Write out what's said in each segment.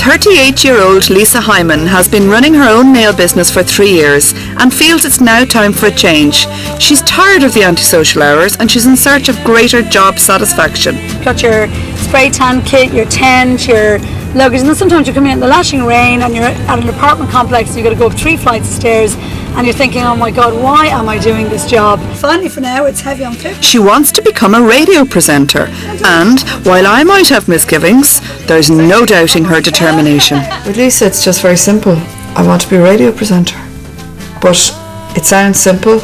38-year-old Lisa Hyman has been running her own nail business for 3 years and feels it's now time for a change. She's tired of the antisocial hours and she's in search of greater job satisfaction. Got your spray tan kit, your tent, your luggage, and then sometimes you come in the lashing rain and you're at an apartment complex and you've got to go up 3 flights of stairs and you're thinking, oh my God, why am I doing this job? Finally, for now, it's heavy on clip. She wants to become a radio presenter, and while I might have misgivings, there's no doubting her determination. With Lisa, it's just very simple. I want to be a radio presenter. But it sounds simple.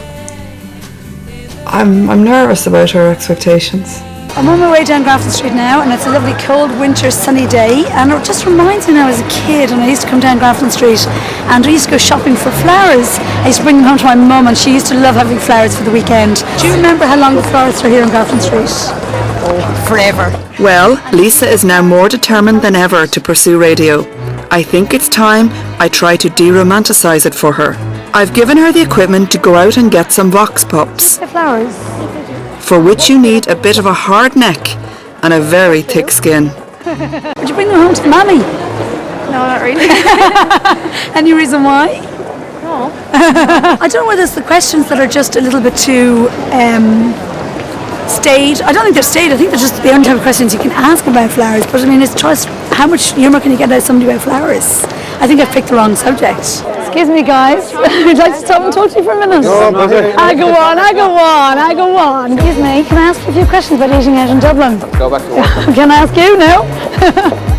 I'm nervous about her expectations. I'm on my way down Grafton Street now, and it's a lovely cold winter sunny day, and it just reminds me now as a kid when I used to come down Grafton Street and I used to go shopping for flowers. I used to bring them home to my mum and she used to love having flowers for the weekend. Do you remember how long the florists are here in Grafton Street? Oh, forever. Well, Lisa is now more determined than ever to pursue radio. I think it's time I try to de-romanticise it for her. I've given her the equipment to go out and get some vox pops. The flowers. For which you need a bit of a hard neck and a very thick skin. Would you bring them home to Mammy? No, not really. Any reason why? No. I don't know whether it's the questions that are just a little bit too staid. I don't think they're staid. I think they're just the only type of questions you can ask about flowers. But I mean, it's just how much humour can you get out of somebody about flowers? I think I've picked the wrong subject. Excuse me, guys. I'd like to stop and talk to you for a minute. No, I go on. Excuse me, can I ask you a few questions about eating out in Dublin? Go back to work. Can I ask you? No?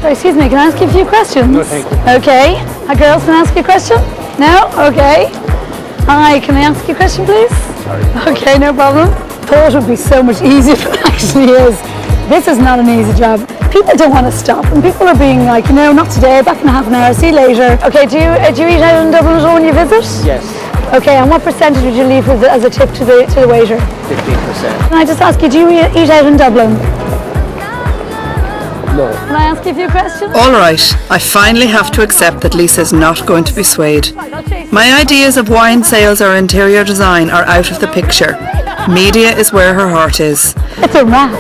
Sorry, excuse me, can I ask you a few questions? No, thank you. Okay. Hi, girls, can I ask you a question? No? Okay. Hi, can I ask you a question, please? Sorry. Okay, no problem. Thought it would be so much easier, but it actually is. This is not an easy job. People don't want to stop, and people are being like, no, not today, back in half an hour, see you later. Okay, do you eat out in Dublin at all when you visit? Yes. Okay, and what percentage would you leave as a tip to the waiter? 15%. Can I just ask you, do you eat out in Dublin? No. Can I ask you a few questions? All right, I finally have to accept that Lisa's not going to be swayed. My ideas of wine sales or interior design are out of the picture. Media is where her heart is. It's a wrap.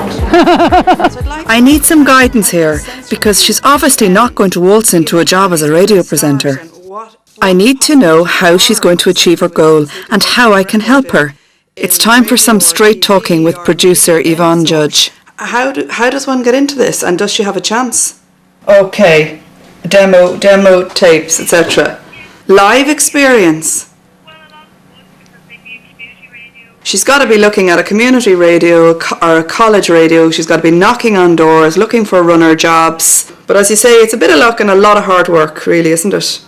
I need some guidance here because she's obviously not going to waltz into a job as a radio presenter. I need to know how she's going to achieve her goal and how I can help her. It's time for some straight talking with producer Yvonne Judge. How does one get into this, and does she have a chance? Okay, demo tapes, etc. Live experience. She's got to be looking at a community radio or a college radio. She's got to be knocking on doors, looking for runner jobs. But as you say, it's a bit of luck and a lot of hard work, really, isn't it?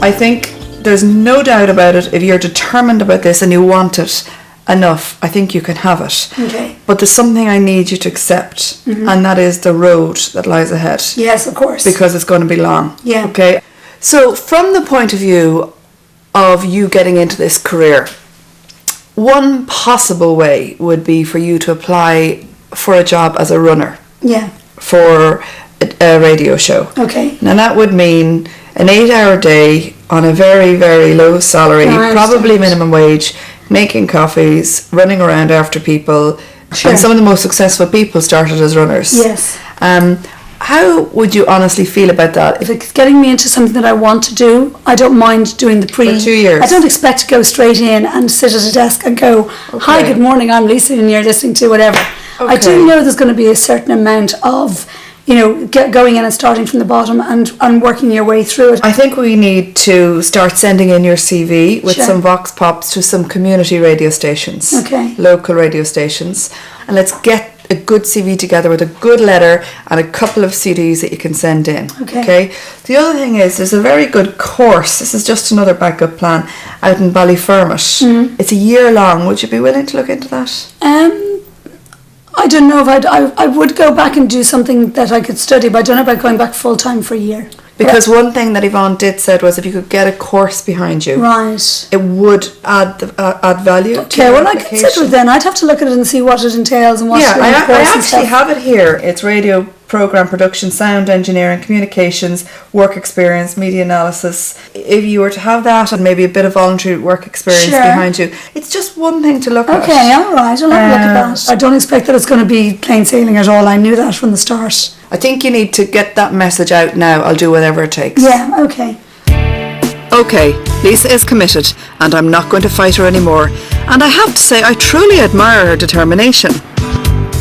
I think there's no doubt about it. If you're determined about this and you want it enough, I think you can have it. Okay. But there's something I need you to accept, and that is the road that lies ahead. Yes, of course. Because it's going to be long. Yeah. Okay. So from the point of view of you getting into this career, one possible way would be for you to apply for a job as a runner. Yeah. For a radio show. Okay. Now that would mean an 8-hour day on a very, very low salary, probably minimum wage, making coffees, running around after people. Sure. And some of the most successful people started as runners. Yes. How would you honestly feel about that? If it's getting me into something that I want to do, I don't mind doing the pre. For 2 years. I don't expect to go straight in and sit at a desk and go, hi, good morning, I'm Lisa and you're listening to whatever. Okay. I do know there's going to be a certain amount of, going in and starting from the bottom and working your way through it. I think we need to start sending in your CV with some vox pops to some community radio stations. Okay. Local radio stations. And let's get a good CV together with a good letter and a couple of CDs that you can send in. Okay. The other thing is, there's a very good course. This is just another backup plan out in Ballyfermot. It's a year long. Would you be willing to look into that? I don't know if I would go back and do something that I could study, but I don't know about going back full time for a year. Because one thing that Yvonne did said was if you could get a course behind you, right, it would add value. Okay, well I consider it then. I'd have to look at it and see what it entails and what. Yeah, I actually have it here. It's radio programme production, sound engineering, communications, work experience, media analysis. If you were to have that and maybe a bit of voluntary work experience behind you, it's just one thing to look at. Okay, all right, I'll have a look at that. I don't expect that it's going to be plain sailing at all. I knew that from the start. I think you need to get that message out now. I'll do whatever it takes. Yeah, okay. Okay, Lisa is committed and I'm not going to fight her anymore. And I have to say I truly admire her determination.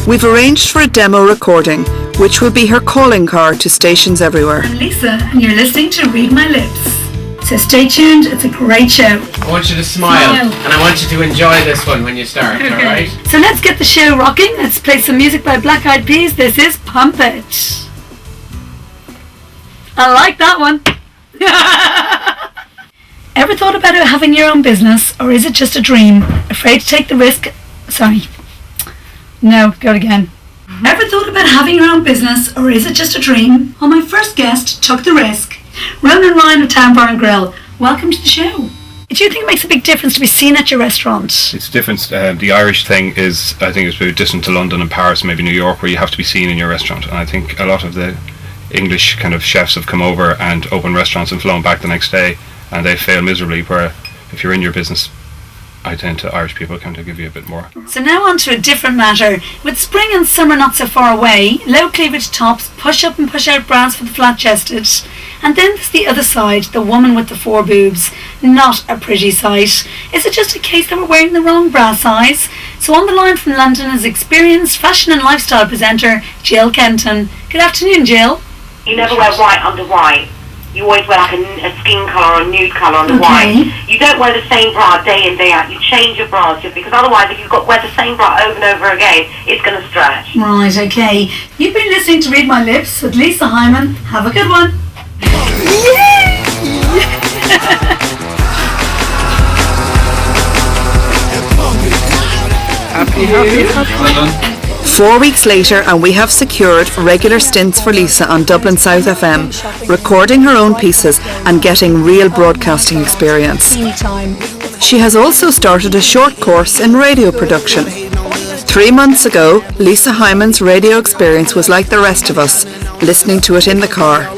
We've arranged for a demo recording, which will be her calling card to stations everywhere. I'm Lisa and you're listening to Read My Lips. So stay tuned, it's a great show. I want you to smile. And I want you to enjoy this one when you start, alright? So let's get the show rocking. Let's play some music by Black Eyed Peas. This is Pump It. I like that one. Ever thought about having your own business, or is it just a dream? Afraid to take the risk? Sorry. No, go again. Ever thought about having your own business, or is it just a dream? Well, my first guest took the risk. Ronan Ryan of Town Bar and Grill. Welcome to the show. Do you think it makes a big difference to be seen at your restaurant? It's different. The Irish thing is, I think it's very distant to London and Paris, maybe New York, where you have to be seen in your restaurant. And I think a lot of the English kind of chefs have come over and opened restaurants and flown back the next day, and they fail miserably, where if you're in your business, Irish people kind of give you a bit more. So now on to a different matter. With spring and summer not so far away, low cleavage tops, push up and push out bras for the flat chested. And then there's the other side, the woman with the 4 boobs. Not a pretty sight. Is it just a case that we're wearing the wrong bra size? So on the line from London is experienced fashion and lifestyle presenter Jill Kenton. Good afternoon, Jill. You never wear white under white. You always wear like a skin colour or a nude colour under white. You don't wear the same bra day in, day out. You change your bras, because otherwise if you've got to wear the same bra over and over again, it's going to stretch. Right, okay. You've been listening to Read My Lips with Lisa Hyman. Have a good one. Happy. 4 weeks later and we have secured regular stints for Lisa on Dublin South FM, recording her own pieces and getting real broadcasting experience. She has also started a short course in radio production. 3 months ago, Lisa Hyman's radio experience was like the rest of us, listening to it in the car.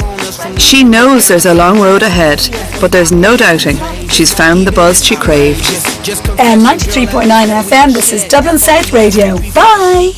She knows there's a long road ahead, but there's no doubting she's found the buzz she craved. 93.9 FM, this is Dublin South Radio. Bye!